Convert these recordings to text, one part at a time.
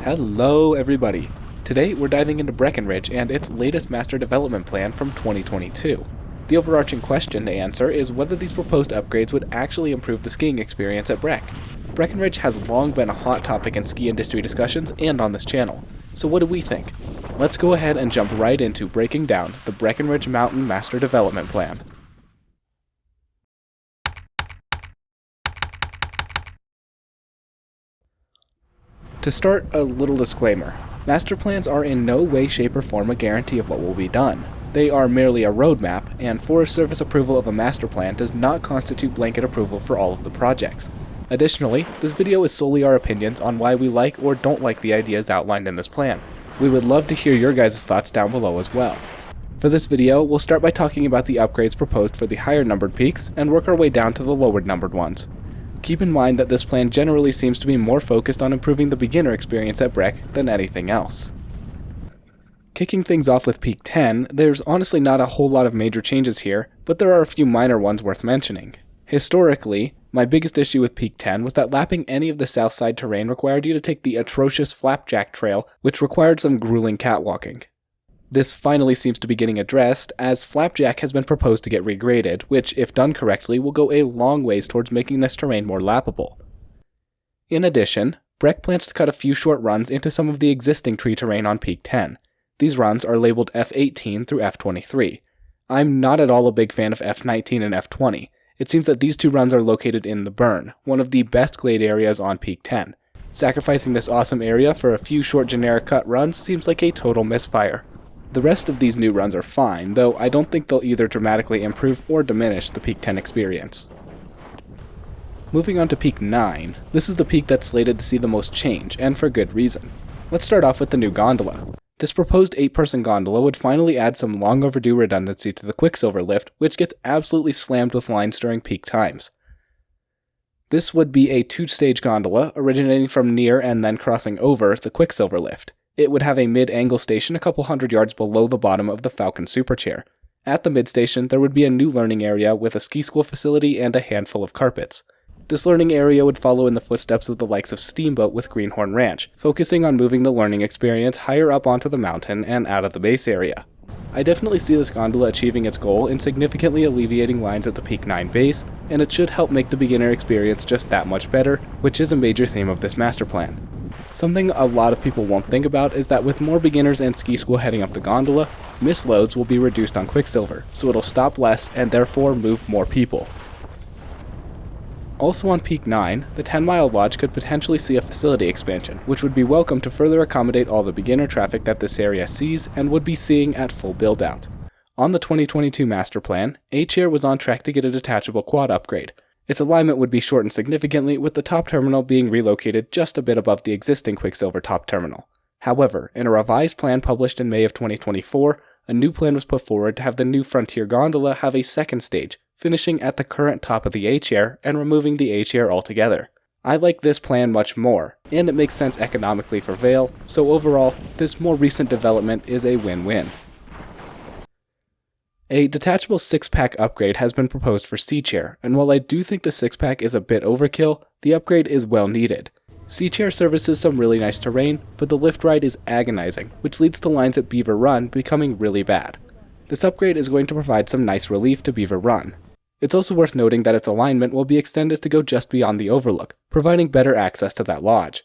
Hello everybody! Today we're diving into Breckenridge and its latest master development plan from 2022. The overarching question to answer is whether these proposed upgrades would actually improve the skiing experience at Breck. Breckenridge has long been a hot topic in ski industry discussions and on this channel. So what do we think? Let's go ahead and jump right into breaking down the Breckenridge Mountain Master Development Plan. To start, a little disclaimer. Master plans are in no way, shape, or form a guarantee of what will be done. They are merely a roadmap, and Forest Service approval of a master plan does not constitute blanket approval for all of the projects. Additionally, this video is solely our opinions on why we like or don't like the ideas outlined in this plan. We would love to hear your guys' thoughts down below as well. For this video, we'll start by talking about the upgrades proposed for the higher numbered peaks and work our way down to the lower numbered ones. Keep in mind that this plan generally seems to be more focused on improving the beginner experience at Breck than anything else. Kicking things off with Peak 10, there's honestly not a whole lot of major changes here, but there are a few minor ones worth mentioning. Historically, my biggest issue with Peak 10 was that lapping any of the south side terrain required you to take the atrocious Flapjack Trail, which required some grueling catwalking. This finally seems to be getting addressed, as Flapjack has been proposed to get regraded, which, if done correctly, will go a long ways towards making this terrain more lappable. In addition, Breck plans to cut a few short runs into some of the existing tree terrain on Peak 10. These runs are labeled F18 through F23. I'm not at all a big fan of F19 and F20. It seems that these two runs are located in the Burn, one of the best glade areas on Peak 10. Sacrificing this awesome area for a few short generic cut runs seems like a total misfire. The rest of these new runs are fine, though I don't think they'll either dramatically improve or diminish the Peak 10 experience. Moving on to Peak 9, this is the peak that's slated to see the most change, and for good reason. Let's start off with the new gondola. This proposed 8-person gondola would finally add some long overdue redundancy to the Quicksilver lift, which gets absolutely slammed with lines during peak times. This would be a 2-stage gondola, originating from near and then crossing over the Quicksilver lift. It would have a mid-angle station a couple hundred yards below the bottom of the Falcon Superchair. At the mid-station, there would be a new learning area with a ski school facility and a handful of carpets. This learning area would follow in the footsteps of the likes of Steamboat with Greenhorn Ranch, focusing on moving the learning experience higher up onto the mountain and out of the base area. I definitely see this gondola achieving its goal in significantly alleviating lines at the Peak 9 base, and it should help make the beginner experience just that much better, which is a major theme of this master plan. Something a lot of people won't think about is that with more beginners and ski school heading up the gondola, misloads will be reduced on Quicksilver, so it'll stop less and therefore move more people. Also on Peak 9, the 10-mile lodge could potentially see a facility expansion, which would be welcome to further accommodate all the beginner traffic that this area sees and would be seeing at full build-out. On the 2022 master plan, A-Chair was on track to get a detachable quad upgrade. Its alignment would be shortened significantly, with the top terminal being relocated just a bit above the existing Quicksilver top terminal. However, in a revised plan published in May of 2024, a new plan was put forward to have the new Frontier gondola have a second stage, finishing at the current top of the A-Chair and removing the A-Chair altogether. I like this plan much more, and it makes sense economically for Vail, so overall, this more recent development is a win-win. A detachable 6-pack upgrade has been proposed for C-Chair, and while I do think the 6-pack is a bit overkill, the upgrade is well needed. C-Chair services some really nice terrain, but the lift ride is agonizing, which leads to lines at Beaver Run becoming really bad. This upgrade is going to provide some nice relief to Beaver Run. It's also worth noting that its alignment will be extended to go just beyond the overlook, providing better access to that lodge.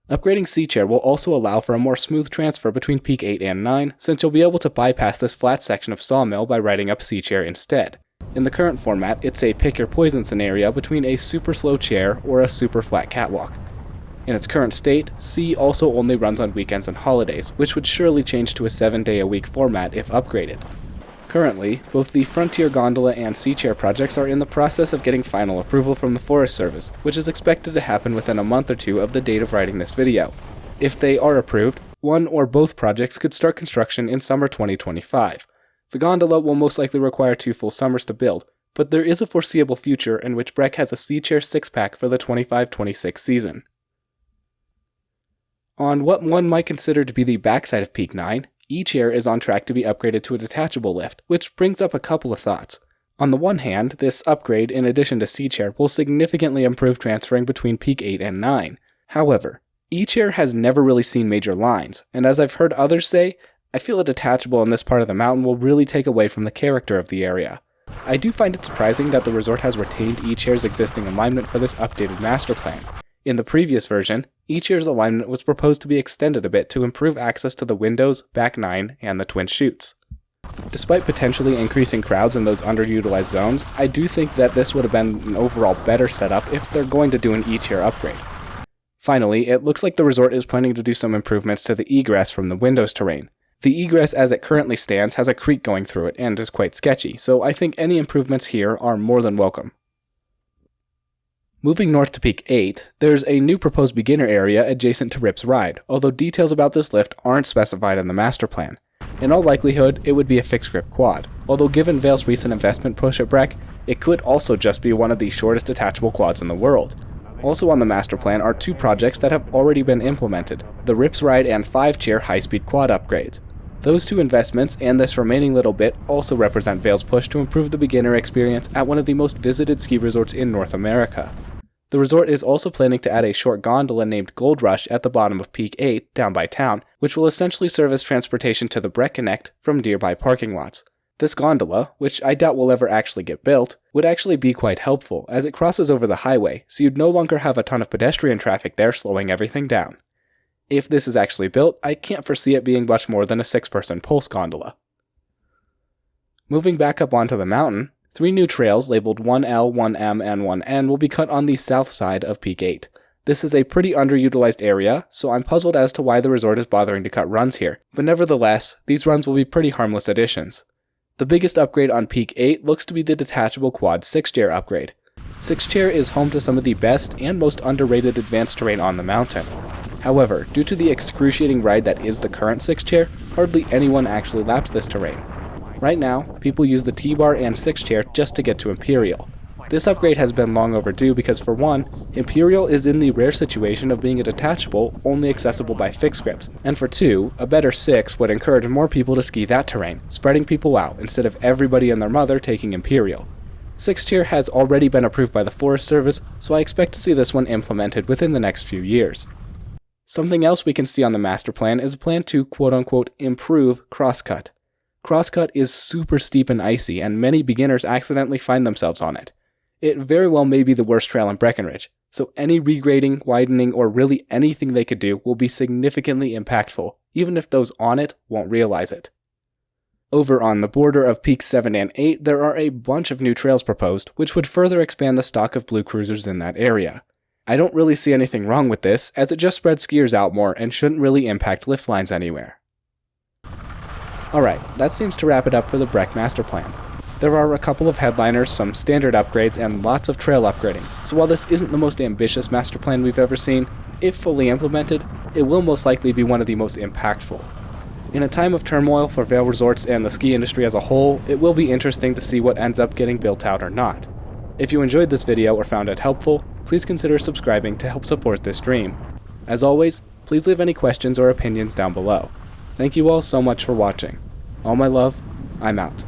Upgrading C-Chair will also allow for a more smooth transfer between Peak 8 and 9, since you'll be able to bypass this flat section of Sawmill by riding up C-Chair instead. In the current format, it's a pick-your-poison scenario between a super slow chair or a super flat catwalk. In its current state, C also only runs on weekends and holidays, which would surely change to a 7-day-a-week format if upgraded. Currently, both the Frontier Gondola and C-Chair projects are in the process of getting final approval from the Forest Service, which is expected to happen within a month or two of the date of writing this video. If they are approved, one or both projects could start construction in summer 2025. The gondola will most likely require 2 full summers to build, but there is a foreseeable future in which Breck has a C-Chair 6-pack for the 25-26 season. On what one might consider to be the backside of Peak 9, E-Chair is on track to be upgraded to a detachable lift, which brings up a couple of thoughts. On the one hand, this upgrade, in addition to C-Chair, will significantly improve transferring between Peak 8 and 9. However, E-Chair has never really seen major lines, and as I've heard others say, I feel a detachable in this part of the mountain will really take away from the character of the area. I do find it surprising that the resort has retained E-Chair's existing alignment for this updated master plan. In the previous version, E-Chair's alignment was proposed to be extended a bit to improve access to the windows, back 9, and the twin chutes. Despite potentially increasing crowds in those underutilized zones, I do think that this would have been an overall better setup if they're going to do an E-Chair upgrade. Finally, it looks like the resort is planning to do some improvements to the egress from the windows terrain. The egress as it currently stands has a creek going through it and is quite sketchy, so I think any improvements here are more than welcome. Moving north to Peak 8, there's a new proposed beginner area adjacent to Rip's Ride, although details about this lift aren't specified in the master plan. In all likelihood, it would be a fixed grip quad, although given Vail's recent investment push at Breck, it could also just be one of the shortest detachable quads in the world. Also on the master plan are 2 projects that have already been implemented, the Rip's Ride and 5-chair high-speed quad upgrades. Those 2 investments and this remaining little bit also represent Vail's push to improve the beginner experience at one of the most visited ski resorts in North America. The resort is also planning to add a short gondola named Gold Rush at the bottom of Peak 8 down by town, which will essentially serve as transportation to the Breckenridge from nearby parking lots. This gondola, which I doubt will ever actually get built, would actually be quite helpful as it crosses over the highway, so you'd no longer have a ton of pedestrian traffic there slowing everything down. If this is actually built, I can't foresee it being much more than a 6-person pulse gondola. Moving back up onto the mountain, 3 new trails labeled 1L, 1M, and 1N will be cut on the south side of Peak 8. This is a pretty underutilized area, so I'm puzzled as to why the resort is bothering to cut runs here, but nevertheless, these runs will be pretty harmless additions. The biggest upgrade on Peak 8 looks to be the detachable quad 6-chair upgrade. 6-chair is home to some of the best and most underrated advanced terrain on the mountain. However, due to the excruciating ride that is the current 6-chair, hardly anyone actually laps this terrain. Right now, people use the T-bar and 6-chair just to get to Imperial. This upgrade has been long overdue because for one, Imperial is in the rare situation of being a detachable only accessible by fixed grips, and for 2, a better 6 would encourage more people to ski that terrain, spreading people out instead of everybody and their mother taking Imperial. 6-chair has already been approved by the Forest Service, so I expect to see this one implemented within the next few years. Something else we can see on the master plan is a plan to quote-unquote improve Crosscut. Crosscut is super steep and icy, and many beginners accidentally find themselves on it. It very well may be the worst trail in Breckenridge, so any regrading, widening, or really anything they could do will be significantly impactful, even if those on it won't realize it. Over on the border of Peaks 7 and 8, there are a bunch of new trails proposed, which would further expand the stock of blue cruisers in that area. I don't really see anything wrong with this, as it just spreads skiers out more and shouldn't really impact lift lines anywhere. Alright, that seems to wrap it up for the Breck Master Plan. There are a couple of headliners, some standard upgrades, and lots of trail upgrading, so while this isn't the most ambitious master plan we've ever seen, if fully implemented, it will most likely be one of the most impactful. In a time of turmoil for Vail Resorts and the ski industry as a whole, it will be interesting to see what ends up getting built out or not. If you enjoyed this video or found it helpful, please consider subscribing to help support this stream. As always, please leave any questions or opinions down below. Thank you all so much for watching. All my love, I'm out.